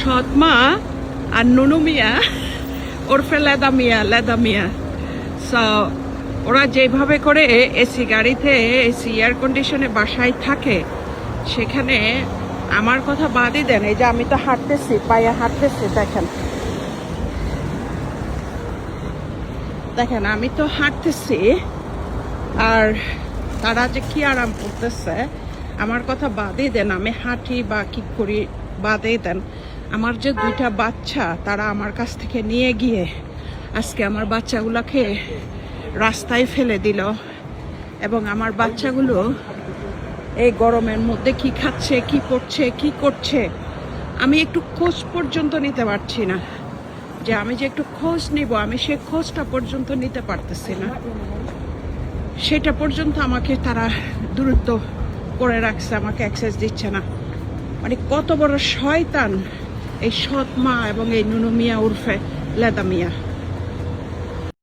সৎ মা আর নুনু মিয়া ওরফে লেদা মিয়া। সো ওরা যেভাবে করে এসি গাড়িতে এসি এয়ার কন্ডিশনে বাসায় থাকে, সেখানে আমার কথা বাদই দেন। এই যে আমি তো হাঁটতেছি, পায়ে হাঁটতেছি, দেখেন আমি তো হাঁটতেছি, আর তারা যে কি আরাম করতেছে আমার কথা বাদই দেন। আমি হাঁটি বা কি করি বাদই দেন। আমার যে দুইটা বাচ্চা, তারা আমার কাছ থেকে নিয়ে গিয়ে আজকে আমার বাচ্চাগুলোকে রাস্তায় ফেলে দিল, এবং আমার বাচ্চাগুলো এই গরমের মধ্যে কি খাচ্ছে, কি পড়ছে, কি করছে, আমি একটু খোঁজ পর্যন্ত নিতে পারছি না। যে আমি যে একটু খোঁজ নিব, আমি সে খোঁজটা পর্যন্ত নিতে পারতেছি না। সেটা পর্যন্ত আমাকে তারা দূরত্ব করে রাখছে, আমাকে অ্যাক্সেস দিচ্ছে না। মানে কত বড় শয়তান এই সৎ মা এবং এই নুনু মিয়া উর্ফে লেদা মিয়া।